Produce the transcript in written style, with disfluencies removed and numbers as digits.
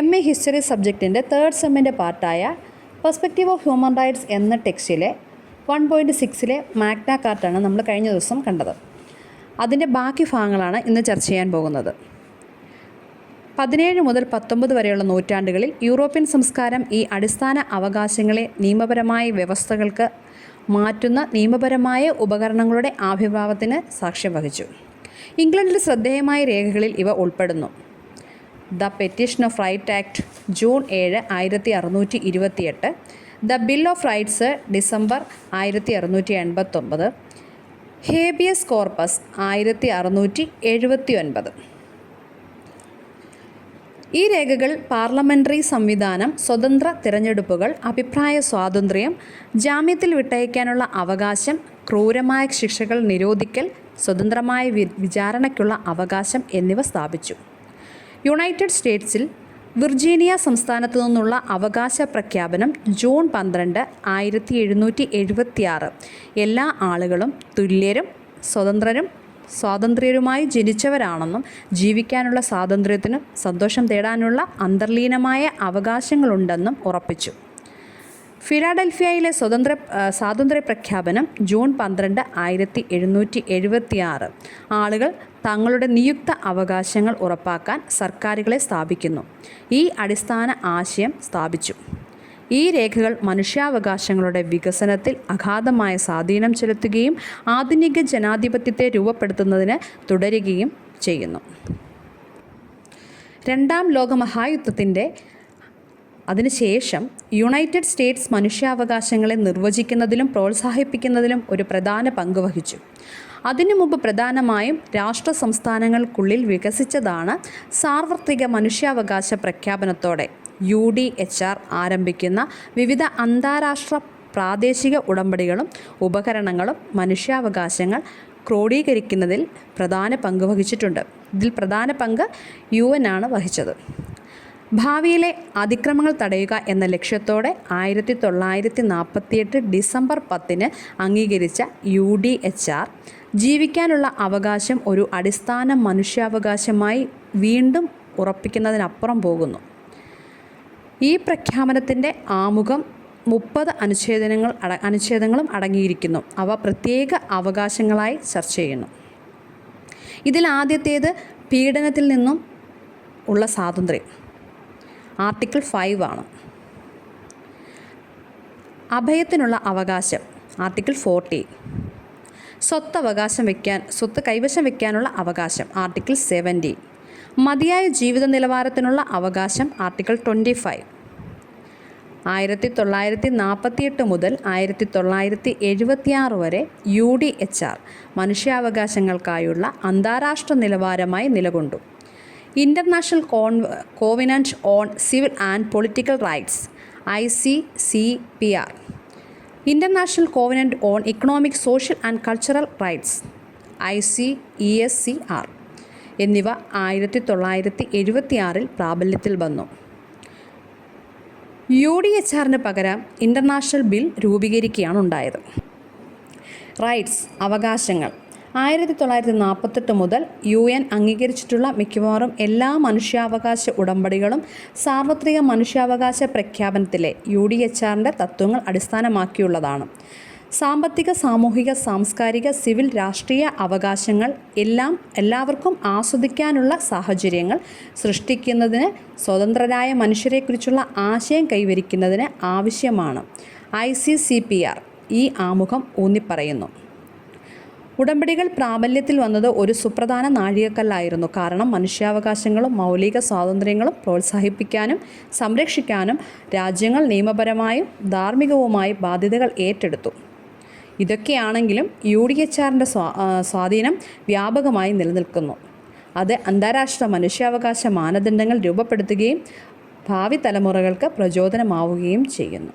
MA history സബ്ജക്റ്റിൻ്റെ third സെമ്മിൻ്റെ പാർട്ടായ പെർസ്പെക്റ്റീവ് ഓഫ് ഹ്യൂമൻ റൈറ്റ്സ് എന്ന ടെക്സ്റ്റിലെ 1.6 മാഗ്ന കാർട്ടാണ് നമ്മൾ കഴിഞ്ഞ ദിവസം കണ്ടത്. അതിൻ്റെ ബാക്കി ഭാഗങ്ങളാണ് ഇന്ന് ചർച്ച ചെയ്യാൻ പോകുന്നത്. 17 മുതൽ 19 വരെയുള്ള നൂറ്റാണ്ടുകളിൽ യൂറോപ്യൻ സംസ്കാരം ഈ അടിസ്ഥാന അവകാശങ്ങളെ നിയമപരമായ വ്യവസ്ഥകൾക്ക് മാറ്റുന്ന നിയമപരമായ ഉപകരണങ്ങളുടെ ആവിർഭാവത്തിന് സാക്ഷ്യം വഹിച്ചു. ഇംഗ്ലണ്ടിൽ ശ്രദ്ധേയമായ രേഖകളിൽ ഇവ ഉൾപ്പെടുന്നു. The petition of right act June 7, 1628, the bill of rights December 1689, habeas corpus 1679. ഈ രേഖകൾ പാർലമെൻ്ററി സംവിധാനം, സ്വതന്ത്ര തിരഞ്ഞെടുപ്പുകൾ, അഭിപ്രായ സ്വാതന്ത്ര്യം, ജാമ്യത്തിൽ വിട്ടയക്കാനുള്ള അവകാശം, ക്രൂരമായ ശിക്ഷകൾ നിരോധിക്കൽ, സ്വതന്ത്രമായ വിചാരണയ്ക്കുള്ള അവകാശം എന്നിവ സ്ഥാപിച്ചു. യുണൈറ്റഡ് സ്റ്റേറ്റ്സിൽ വിർജീനിയ സംസ്ഥാനത്തു നിന്നുള്ള അവകാശ പ്രഖ്യാപനം ജൂൺ 12, 1776 എല്ലാ ആളുകളും തുല്യരും സ്വാതന്ത്ര്യരുമായി ജനിച്ചവരാണെന്നും ജീവിക്കാനുള്ള സ്വാതന്ത്ര്യത്തിനും സന്തോഷം തേടാനുള്ള അന്തർലീനമായ അവകാശങ്ങളുണ്ടെന്നും ഉറപ്പിച്ചു. ഫിലാഡൽഫിയയിലെ സ്വാതന്ത്ര്യ പ്രഖ്യാപനം ജൂൺ 12, 1776 ആളുകൾ തങ്ങളുടെ നിയുക്ത അവകാശങ്ങൾ ഉറപ്പാക്കാൻ സർക്കാരുകളെ സ്ഥാപിക്കുന്നു. ഈ അടിസ്ഥാന ആശയം സ്ഥാപിച്ചു. ഈ രേഖകൾ മനുഷ്യാവകാശങ്ങളുടെ വികസനത്തിൽ അഗാധമായ സ്വാധീനം ചെലുത്തുകയും ആധുനിക ജനാധിപത്യത്തെ രൂപപ്പെടുത്തുന്നതിന് തുടരുകയും ചെയ്യുന്നു. രണ്ടാം ലോകമഹായുദ്ധത്തിൻ്റെ അതിനുശേഷം യുണൈറ്റഡ് സ്റ്റേറ്റ്സ് മനുഷ്യാവകാശങ്ങളെ നിർവചിക്കുന്നതിലും പ്രോത്സാഹിപ്പിക്കുന്നതിലും ഒരു പ്രധാന പങ്ക് വഹിച്ചു. അതിനു മുമ്പ് പ്രധാനമായും രാഷ്ട്ര സംസ്ഥാനങ്ങൾക്കുള്ളിൽ വികസിച്ചതാണ് സാർവത്രിക മനുഷ്യാവകാശ പ്രഖ്യാപനത്തോടെ UDHR ആരംഭിക്കുന്ന വിവിധ അന്താരാഷ്ട്ര പ്രാദേശിക ഉടമ്പടികളും ഉപകരണങ്ങളും മനുഷ്യാവകാശങ്ങൾ ക്രോഡീകരിക്കുന്നതിൽ പ്രധാന പങ്ക് വഹിച്ചിട്ടുണ്ട്. ഇതിൽ പ്രധാന പങ്ക് UN ആണ് വഹിച്ചത്. ഭാവിയിലെ അതിക്രമങ്ങൾ തടയുക എന്ന ലക്ഷ്യത്തോടെ 1948 ഡിസംബർ 10 അംഗീകരിച്ച UDHR ജീവിക്കാനുള്ള അവകാശം ഒരു അടിസ്ഥാന മനുഷ്യാവകാശമായി വീണ്ടും ഉറപ്പിക്കുന്നതിനപ്പുറം പോകുന്നു. ഈ പ്രഖ്യാപനത്തിൻ്റെ ആമുഖം 30 അനുച്ഛേദങ്ങളും അടങ്ങിയിരിക്കുന്നു. അവ പ്രത്യേക അവകാശങ്ങളായി ചർച്ച ചെയ്യുന്നു. ഇതിൽ ആദ്യത്തേത് പീഡനത്തിൽ നിന്നും ഉള്ള സ്വാതന്ത്ര്യം, ആർട്ടിക്കിൾ 5 ആണ്. അഭയത്തിനുള്ള അവകാശം, ആർട്ടിക്കിൾ 40. സ്വത്ത് കൈവശം വയ്ക്കാനുള്ള അവകാശം, ആർട്ടിക്കിൾ 70. മതിയായ ജീവിത നിലവാരത്തിനുള്ള അവകാശം, ആർട്ടിക്കിൾ 25. 1948 മുതൽ 1976 വരെ UDHR മനുഷ്യാവകാശങ്ങൾക്കായുള്ള അന്താരാഷ്ട്ര നിലവാരമായി നിലകൊണ്ടു. International covenant on civil and political rights ICCPR, international covenant on economic, social and cultural rights ICESCR എന്നിവ 1976 പ്രാബല്യത്തിൽ വന്നു. UDHRന് പകരം ഇൻ്റർനാഷണൽ ബിൽ രൂപീകരിക്കുകയാണ് ഉണ്ടായത്. റൈറ്റ്സ്, അവകാശങ്ങൾ. 1948 മുതൽ UN അംഗീകരിച്ചിട്ടുള്ള മിക്കവാറും എല്ലാ മനുഷ്യാവകാശ ഉടമ്പടികളും സാർവത്രിക മനുഷ്യാവകാശ പ്രഖ്യാപനത്തിലെ UDHRൻ്റെ തത്വങ്ങൾ അടിസ്ഥാനമാക്കിയുള്ളതാണ്. സാമ്പത്തിക, സാമൂഹിക, സാംസ്കാരിക, സിവിൽ, രാഷ്ട്രീയ അവകാശങ്ങൾ എല്ലാവർക്കും ആസ്വദിക്കാനുള്ള സാഹചര്യങ്ങൾ സൃഷ്ടിക്കുന്നതിന് സ്വതന്ത്രരായ മനുഷ്യരെക്കുറിച്ചുള്ള ആശയം കൈവരിക്കുന്നതിന് ആവശ്യമാണ്. ICCPR ഈ ആമുഖം ഊന്നിപ്പറയുന്നു. ഉടമ്പടികൾ പ്രാബല്യത്തിൽ വന്നത് ഒരു സുപ്രധാന നാഴികക്കല്ലായിരുന്നു. കാരണം മനുഷ്യാവകാശങ്ങളും മൗലിക സ്വാതന്ത്ര്യങ്ങളും പ്രോത്സാഹിപ്പിക്കാനും സംരക്ഷിക്കാനും രാജ്യങ്ങൾ നിയമപരമായും ധാർമ്മികവുമായി ബാധ്യതകൾ ഏറ്റെടുത്തു. ഇതൊക്കെയാണെങ്കിലും UDHRൻ്റെ സ്വാധീനം വ്യാപകമായി നിലനിൽക്കുന്നു. അത് അന്താരാഷ്ട്ര മനുഷ്യാവകാശ മാനദണ്ഡങ്ങൾ രൂപപ്പെടുത്തുകയും ഭാവി തലമുറകൾക്ക് പ്രചോദനമാവുകയും ചെയ്യുന്നു.